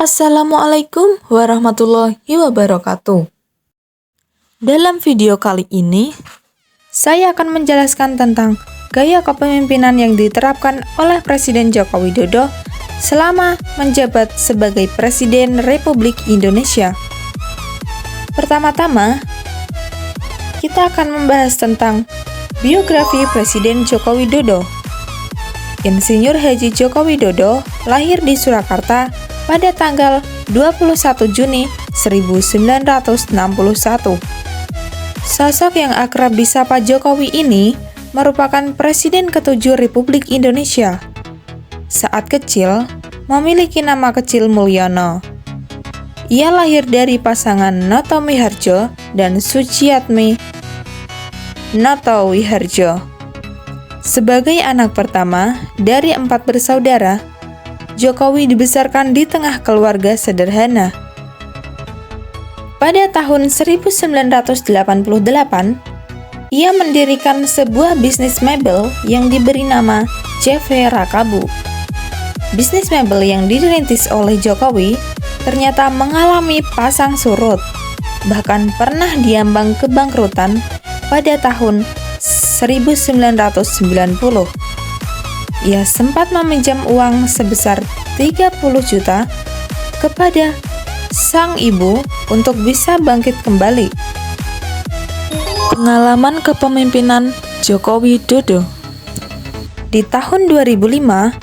Assalamualaikum warahmatullahi wabarakatuh. Dalam video kali ini, saya akan menjelaskan tentang gaya kepemimpinan yang diterapkan oleh Presiden Joko Widodo selama menjabat sebagai Presiden Republik Indonesia. Pertama-tama, kita akan membahas tentang biografi Presiden Joko Widodo. Insinyur Haji Joko Widodo lahir di Surakarta pada tanggal 21 Juni 1961. Sosok yang akrab disapa Jokowi ini merupakan Presiden ke-7 Republik Indonesia. Saat kecil, memiliki nama kecil Mulyono. Ia lahir dari pasangan Noto Miharjo dan Suciatmi Noto Wiharjo. Sebagai anak pertama dari 4 bersaudara, Jokowi dibesarkan di tengah keluarga sederhana. Pada tahun 1988, ia mendirikan sebuah bisnis mebel yang diberi nama CV Rakabu. Bisnis mebel yang dirintis oleh Jokowi ternyata mengalami pasang surut, bahkan pernah diambang kebangkrutan pada tahun 1990. Ia sempat meminjam uang sebesar 30 juta kepada sang ibu untuk bisa bangkit kembali. Pengalaman kepemimpinan Joko Widodo. Di tahun 2005,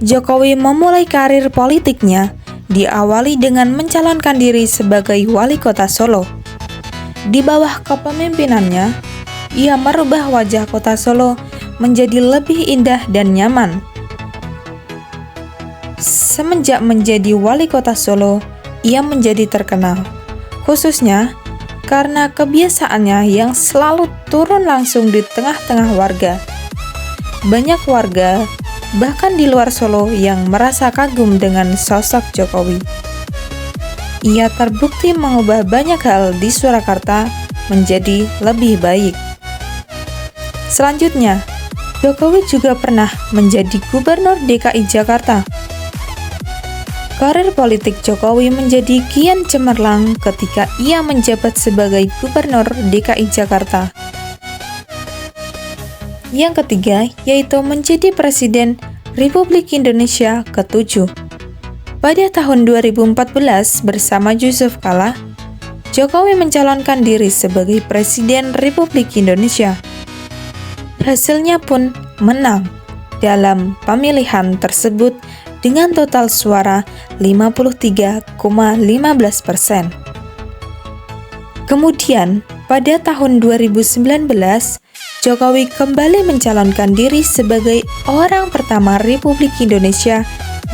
Jokowi memulai karir politiknya diawali dengan mencalonkan diri sebagai wali kota Solo. Di bawah kepemimpinannya, ia merubah wajah kota Solo menjadi lebih indah dan nyaman. Semenjak menjadi wali kota Solo, ia menjadi terkenal, khususnya karena kebiasaannya yang selalu turun langsung di tengah-tengah warga. Banyak warga, bahkan di luar Solo, yang merasa kagum dengan sosok Jokowi. Ia terbukti mengubah banyak hal di Surakarta menjadi lebih baik. Selanjutnya, Jokowi juga pernah menjadi Gubernur DKI Jakarta. Karir politik Jokowi menjadi kian cemerlang ketika ia menjabat sebagai Gubernur DKI Jakarta. Yang ketiga, yaitu menjadi Presiden Republik Indonesia ke-7. Pada tahun 2014 bersama Yusuf Kala, Jokowi mencalonkan diri sebagai Presiden Republik Indonesia. Hasilnya pun menang dalam pemilihan tersebut dengan total suara 53,15%. Kemudian, pada tahun 2019, Jokowi kembali mencalonkan diri sebagai orang pertama Republik Indonesia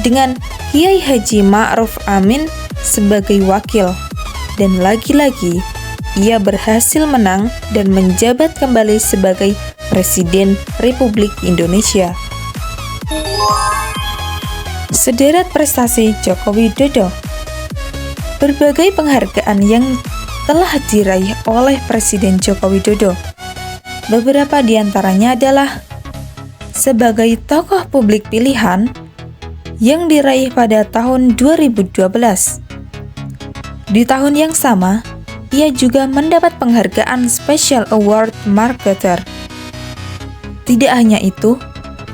dengan Kiai Haji Ma'ruf Amin sebagai wakil. Dan lagi-lagi, ia berhasil menang dan menjabat kembali sebagai Presiden Republik Indonesia. Sederet prestasi Joko Widodo. Berbagai penghargaan yang telah diraih oleh Presiden Joko Widodo. Beberapa di antaranya adalah sebagai tokoh publik pilihan yang diraih pada tahun 2012. Di tahun yang sama, ia juga mendapat penghargaan Special Award Marketer. Tidak hanya itu,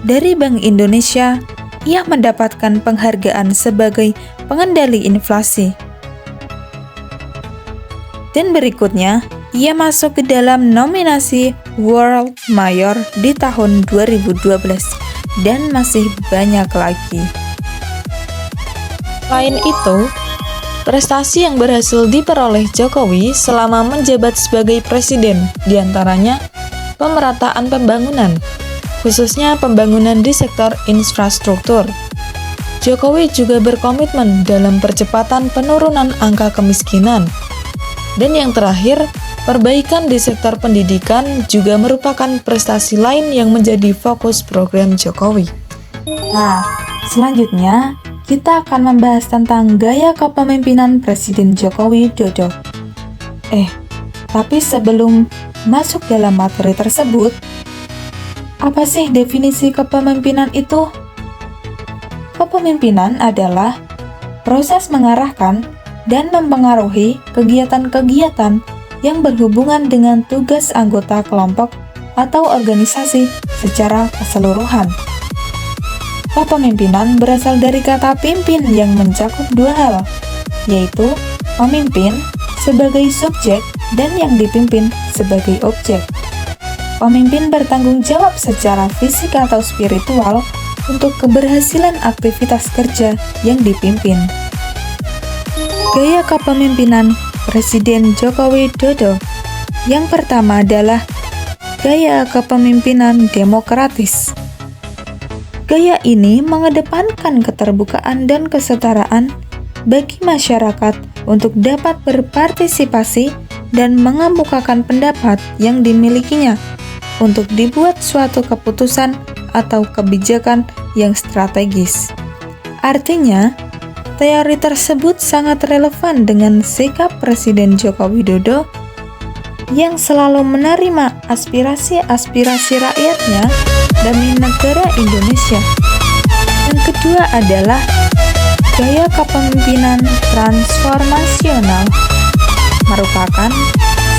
dari Bank Indonesia, ia mendapatkan penghargaan sebagai pengendali inflasi. Dan berikutnya, ia masuk ke dalam nominasi World Mayor di tahun 2012 dan masih banyak lagi. Selain itu, prestasi yang berhasil diperoleh Jokowi selama menjabat sebagai presiden diantaranya pemerataan pembangunan, khususnya pembangunan di sektor infrastruktur. Jokowi juga berkomitmen dalam percepatan penurunan angka kemiskinan. Dan yang terakhir, perbaikan di sektor pendidikan juga merupakan prestasi lain yang menjadi fokus program Jokowi. Nah, selanjutnya kita akan membahas tentang gaya kepemimpinan Presiden Joko Widodo. Tapi sebelum masuk dalam materi tersebut, apa sih definisi kepemimpinan itu? Kepemimpinan adalah proses mengarahkan dan mempengaruhi kegiatan-kegiatan yang berhubungan dengan tugas anggota kelompok atau organisasi secara keseluruhan. Kepemimpinan berasal dari kata pimpin yang mencakup dua hal, yaitu pemimpin sebagai subjek dan yang dipimpin sebagai objek. Pemimpin bertanggung jawab secara fisik atau spiritual untuk keberhasilan aktivitas kerja yang dipimpin. Gaya kepemimpinan Presiden Joko Widodo. Yang pertama adalah gaya kepemimpinan demokratis. Gaya ini mengedepankan keterbukaan dan kesetaraan bagi masyarakat untuk dapat berpartisipasi dan mengemukakan pendapat yang dimilikinya untuk dibuat suatu keputusan atau kebijakan yang strategis. Artinya, teori tersebut sangat relevan dengan sikap Presiden Joko Widodo yang selalu menerima aspirasi-aspirasi rakyatnya demi negara Indonesia. Yang kedua adalah gaya kepemimpinan transformasional, merupakan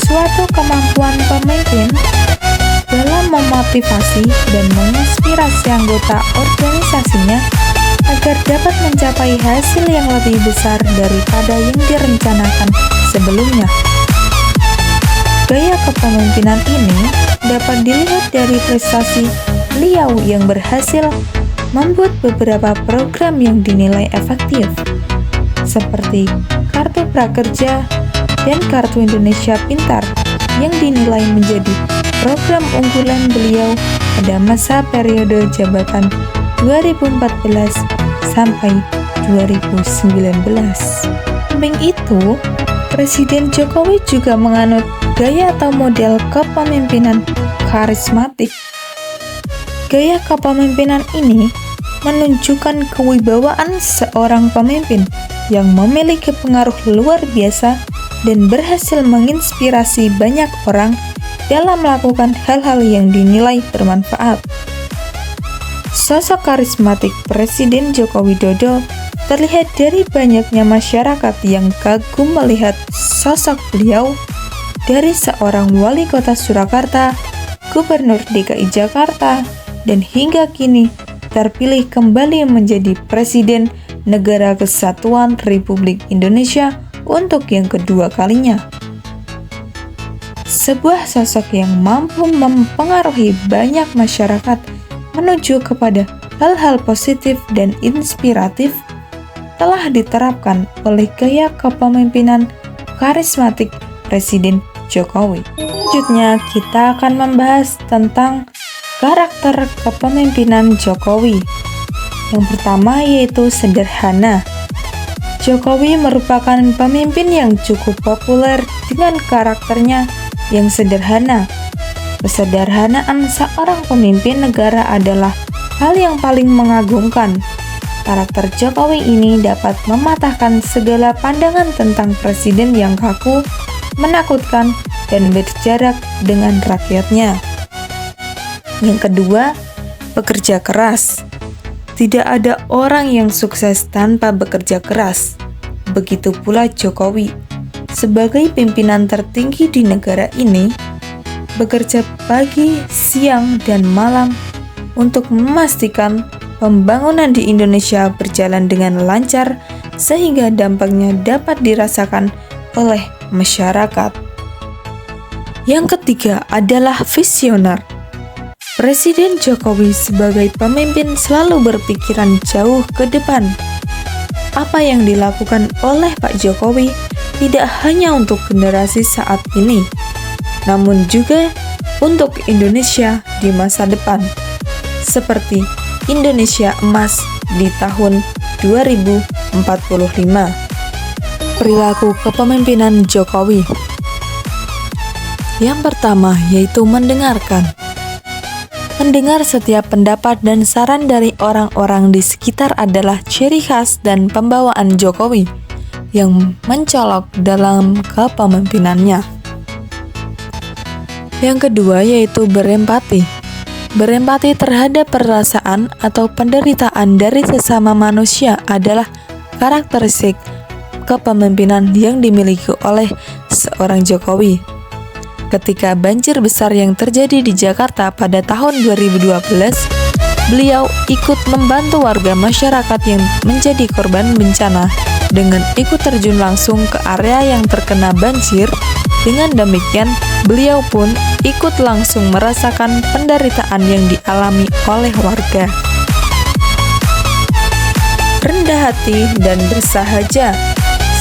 suatu kemampuan pemimpin dalam memotivasi dan menginspirasi anggota organisasinya agar dapat mencapai hasil yang lebih besar daripada yang direncanakan sebelumnya. Gaya kepemimpinan ini dapat dilihat dari prestasi beliau yang berhasil membuat beberapa program yang dinilai efektif, seperti Kartu Prakerja dan Kartu Indonesia Pintar yang dinilai menjadi program unggulan beliau pada masa periode jabatan 2014 sampai 2019. Samping itu, Presiden Jokowi juga menganut gaya atau model kepemimpinan karismatik. Gaya kepemimpinan ini menunjukkan kewibawaan seorang pemimpin yang memiliki pengaruh luar biasa dan berhasil menginspirasi banyak orang dalam melakukan hal-hal yang dinilai bermanfaat. Sosok karismatik Presiden Joko Widodo terlihat dari banyaknya masyarakat yang kagum melihat sosok beliau, dari seorang wali kota Surakarta, gubernur DKI Jakarta, dan hingga kini terpilih kembali menjadi Presiden Negara Kesatuan Republik Indonesia untuk yang kedua kalinya. Sebuah sosok yang mampu mempengaruhi banyak masyarakat menuju kepada hal-hal positif dan inspiratif telah diterapkan oleh gaya kepemimpinan karismatik Presiden Jokowi. Selanjutnya, kita akan membahas tentang karakter kepemimpinan Jokowi. Yang pertama yaitu sederhana. Jokowi merupakan pemimpin yang cukup populer dengan karakternya yang sederhana. Kesederhanaan seorang pemimpin negara adalah hal yang paling mengagumkan. Karakter Jokowi ini dapat mematahkan segala pandangan tentang presiden yang kaku, menakutkan, dan berjarak dengan rakyatnya. Yang kedua, bekerja keras. Tidak ada orang yang sukses tanpa bekerja keras. Begitu pula Jokowi, sebagai pimpinan tertinggi di negara ini, bekerja pagi, siang, dan malam untuk memastikan pembangunan di Indonesia berjalan dengan lancar sehingga dampaknya dapat dirasakan oleh masyarakat. Yang ketiga adalah visioner. Presiden Jokowi sebagai pemimpin selalu berpikiran jauh ke depan. Apa yang dilakukan oleh Pak Jokowi tidak hanya untuk generasi saat ini, namun juga untuk Indonesia di masa depan, seperti Indonesia Emas di tahun 2045. Perilaku kepemimpinan Jokowi. Yang pertama yaitu mendengarkan. Mendengar setiap pendapat dan saran dari orang-orang di sekitar adalah ciri khas dan pembawaan Jokowi yang mencolok dalam kepemimpinannya. Yang kedua yaitu berempati. Berempati terhadap perasaan atau penderitaan dari sesama manusia adalah karakteristik kepemimpinan yang dimiliki oleh seorang Jokowi. Ketika banjir besar yang terjadi di Jakarta pada tahun 2012, beliau ikut membantu warga masyarakat yang menjadi korban bencana dengan ikut terjun langsung ke area yang terkena banjir. Dengan demikian, beliau pun ikut langsung merasakan penderitaan yang dialami oleh warga. Rendah hati dan bersahaja.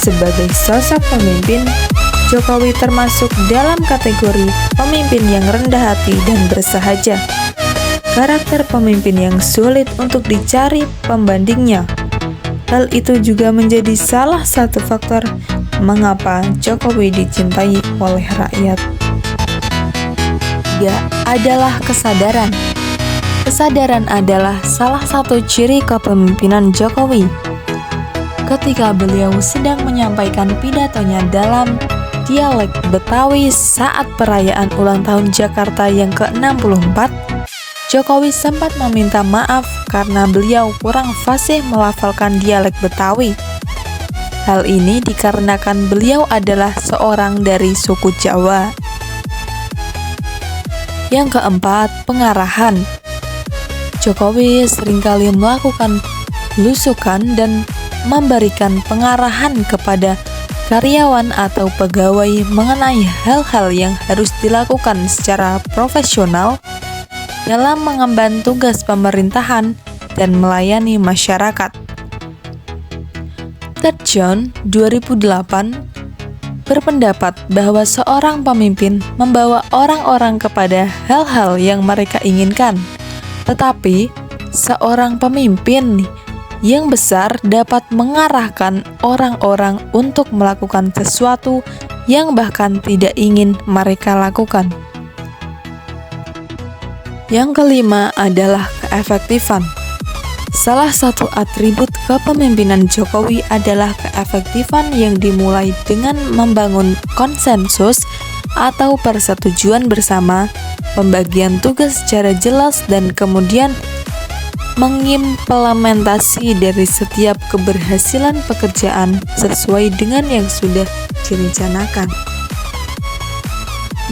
Sebagai sosok pemimpin, Jokowi termasuk dalam kategori pemimpin yang rendah hati dan bersahaja. Karakter pemimpin yang sulit untuk dicari pembandingnya. Hal itu juga menjadi salah satu faktor mengapa Jokowi dicintai oleh rakyat. 3. Adalah kesadaran. Kesadaran adalah salah satu ciri kepemimpinan Jokowi. Ketika beliau sedang menyampaikan pidatonya dalam dialek Betawi saat perayaan ulang tahun Jakarta yang ke-64, Jokowi sempat meminta maaf karena beliau kurang fasih melafalkan dialek Betawi. Hal ini dikarenakan beliau adalah seorang dari suku Jawa. Yang keempat, pengarahan. Jokowi seringkali melakukan belusukan dan memberikan pengarahan kepada karyawan atau pegawai mengenai hal-hal yang harus dilakukan secara profesional dalam mengemban tugas pemerintahan dan melayani masyarakat. Ted John 2008 berpendapat bahwa seorang pemimpin membawa orang-orang kepada hal-hal yang mereka inginkan, tetapi seorang pemimpin yang besar dapat mengarahkan orang-orang untuk melakukan sesuatu yang bahkan tidak ingin mereka lakukan. Yang kelima adalah keefektifan. Salah satu atribut kepemimpinan Jokowi adalah keefektifan yang dimulai dengan membangun konsensus atau persetujuan bersama, pembagian tugas secara jelas, dan kemudian mengimplementasi dari setiap keberhasilan pekerjaan sesuai dengan yang sudah direncanakan.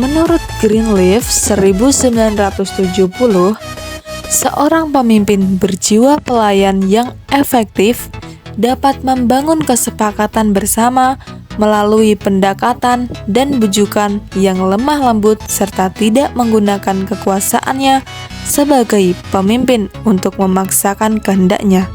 Menurut Greenleaf 1970, seorang pemimpin berjiwa pelayan yang efektif dapat membangun kesepakatan bersama melalui pendekatan dan bujukan yang lemah lembut serta tidak menggunakan kekuasaannya sebagai pemimpin untuk memaksakan kehendaknya.